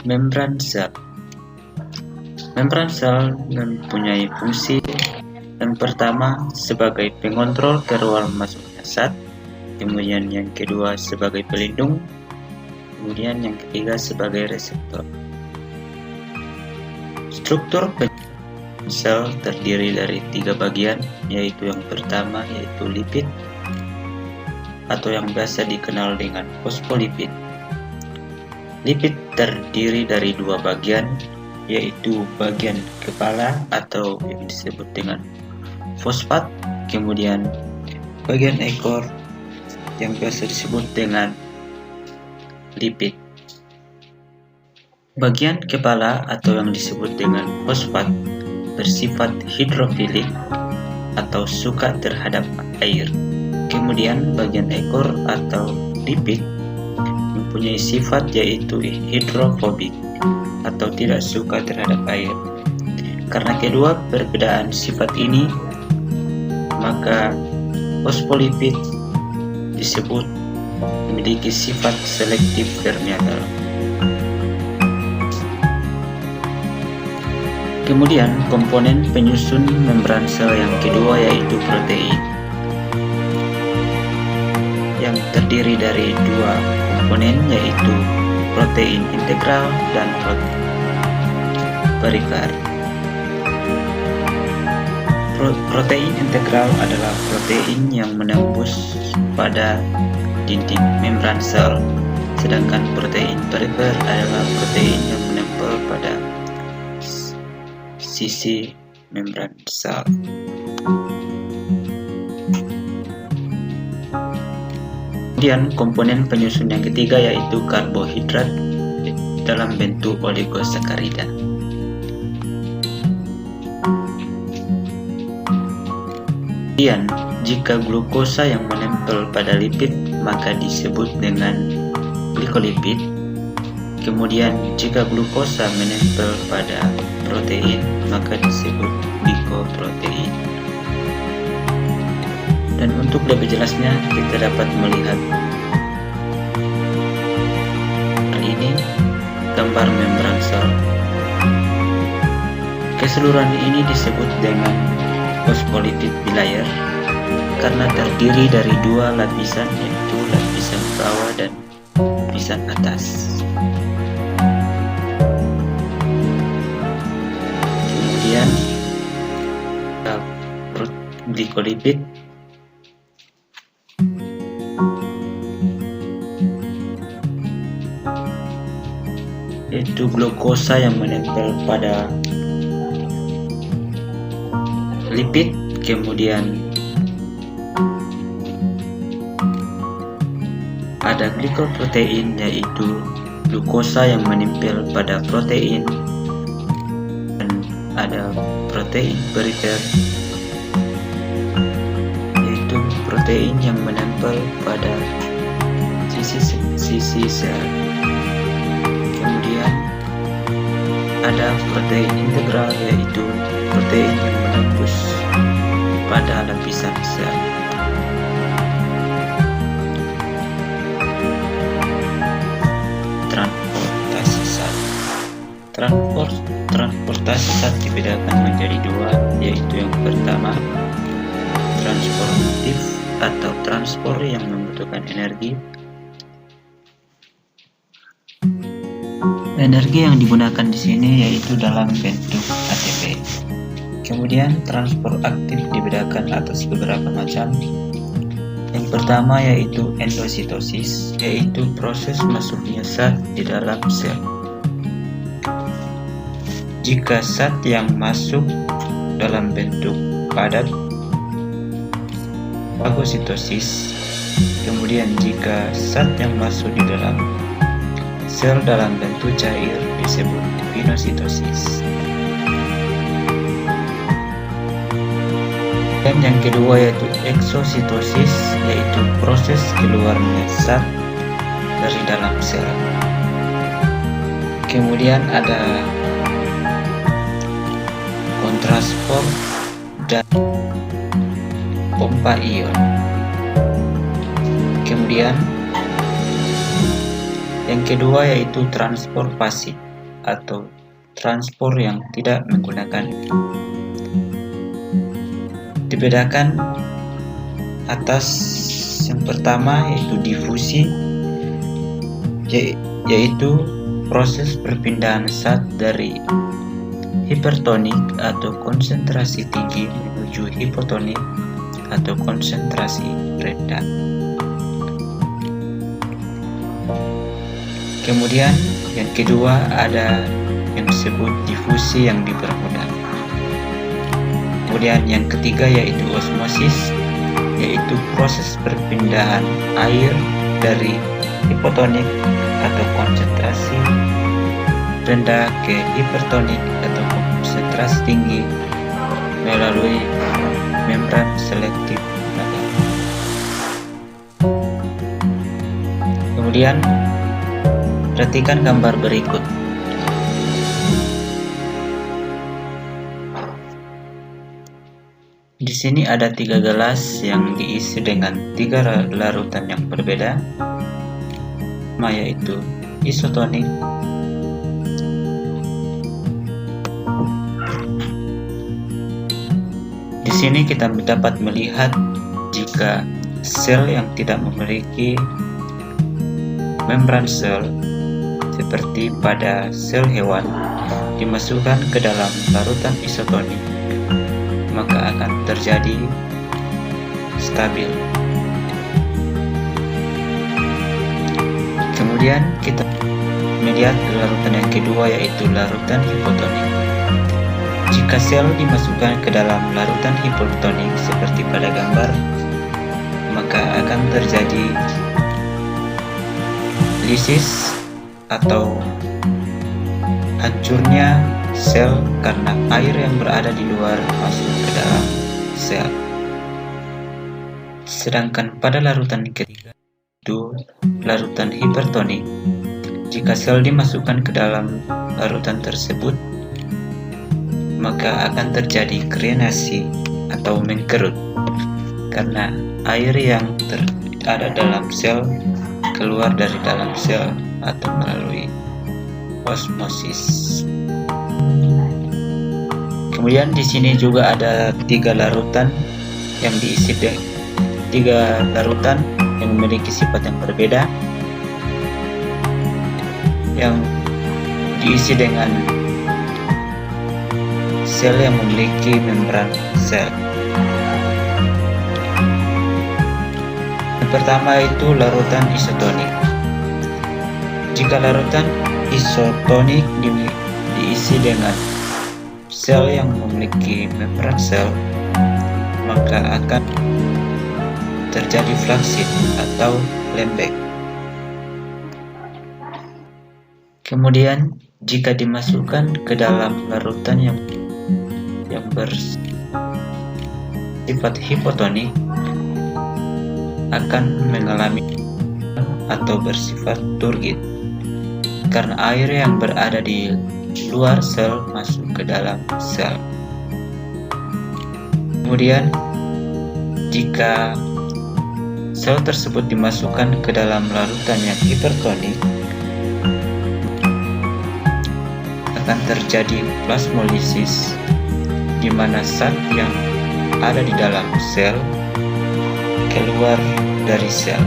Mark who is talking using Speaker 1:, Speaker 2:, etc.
Speaker 1: Membran sel. Membran sel mempunyai fungsi yang pertama sebagai pengontrol keluar masuknya zat, kemudian yang kedua sebagai pelindung, kemudian yang ketiga sebagai reseptor. Struktur sel terdiri dari 3 bagian, yaitu yang pertama yaitu lipid atau yang biasa dikenal dengan fosfolipid. Lipid terdiri dari 2 bagian, yaitu bagian kepala atau yang disebut dengan fosfat, kemudian bagian ekor yang biasa disebut dengan lipid. Bagian kepala atau yang disebut dengan fosfat bersifat hidrofilik atau suka terhadap air. Kemudian bagian ekor atau lipid mempunyai sifat yaitu hidrofobik atau tidak suka terhadap air. Karena kedua perbedaan sifat ini, maka fosfolipid disebut memiliki sifat selektif permeabel. Kemudian komponen penyusun membran sel yang kedua yaitu protein, yang terdiri dari 2 komponen yaitu protein integral dan protein perifer. Protein integral adalah protein yang menembus pada dinding membran sel, sedangkan protein perifer adalah protein yang menempel pada sisi membran sel. Kemudian komponen penyusun yang ketiga yaitu karbohidrat dalam bentuk oligosakarida. Kemudian jika glukosa yang menempel pada lipid maka disebut dengan glikolipid. Kemudian jika glukosa menempel pada protein maka disebut glikoprotein. Dan untuk lebih jelasnya kita dapat melihat ini gambar membran sel. Keseluruhan ini disebut dengan fosfolipid bilayer karena terdiri dari 2 lapisan, yaitu lapisan bawah dan lapisan atas. Kemudian glikolipid yaitu glukosa yang menempel pada lipid, kemudian ada glikoprotein yaitu glukosa yang menempel pada protein, dan ada protein perifer yaitu protein yang menempel pada sisi sel. Kemudian ada protein integral yaitu protein yang menembus pada lapisan sel. Transportasi zat. Transportasi zat dibedakan menjadi 2, yaitu yang pertama transportif atau transport yang membutuhkan energi. Energi yang digunakan di sini yaitu dalam bentuk ATP. Kemudian transport aktif dibedakan atas beberapa macam. Yang pertama yaitu endositosis, yaitu proses masuknya zat di dalam sel. Jika zat yang masuk dalam bentuk padat, fagositosis. Kemudian jika zat yang masuk di dalam sel dalam bentuk cair disebut pinositosis. Dan yang kedua yaitu eksositosis, yaitu proses keluarnya zat dari dalam sel. Kemudian ada kontrasport dan pompa ion. Kemudian yang kedua yaitu transport pasif. atau transport yang tidak menggunakan. Dibedakan atas yang pertama yaitu difusi, yaitu proses perpindahan zat dari hipertonik atau konsentrasi tinggi menuju hipotonik atau konsentrasi rendah. Kemudian yang kedua ada yang disebut difusi yang dipermudah. Kemudian yang ketiga yaitu osmosis, yaitu proses perpindahan air dari hipotonik atau konsentrasi rendah ke hipertonik atau konsentrasi tinggi melalui membran selektif naga. Kemudian perhatikan gambar berikut. Di sini ada 3 gelas yang diisi dengan 3 larutan yang berbeda, yaitu isotonik, di sini kita dapat melihat jika sel yang tidak memiliki membran sel seperti pada sel hewan dimasukkan ke dalam larutan isotonik, maka akan terjadi stabil. Kemudian kita melihat larutan yang kedua yaitu larutan hipotonik. Jika sel dimasukkan ke dalam larutan hipotonik seperti pada gambar, maka akan terjadi lisis atau hancurnya sel karena air yang berada di luar masuk ke dalam sel. Sedangkan pada larutan ketiga itu larutan hipertonik, jika sel dimasukkan ke dalam larutan tersebut, maka akan terjadi krenasi atau mengkerut karena air yang ada dalam sel keluar dari dalam sel atau melalui osmosis. Kemudian di sini juga ada 3 larutan yang diisi 3 larutan yang memiliki sifat yang berbeda, yang diisi dengan sel yang memiliki membran sel. Yang pertama itu larutan isotonik. Jika larutan isotonik diisi dengan sel yang memiliki membran sel, maka akan terjadi flaksid atau lembek. Kemudian jika dimasukkan ke dalam larutan yang bersifat hipotonik, akan mengalami atau bersifat turgid karena air yang berada di luar sel masuk ke dalam sel. Kemudian jika sel tersebut dimasukkan ke dalam larutan yang hipertonik, akan terjadi plasmolisis, di mana zat yang ada di dalam sel keluar dari sel.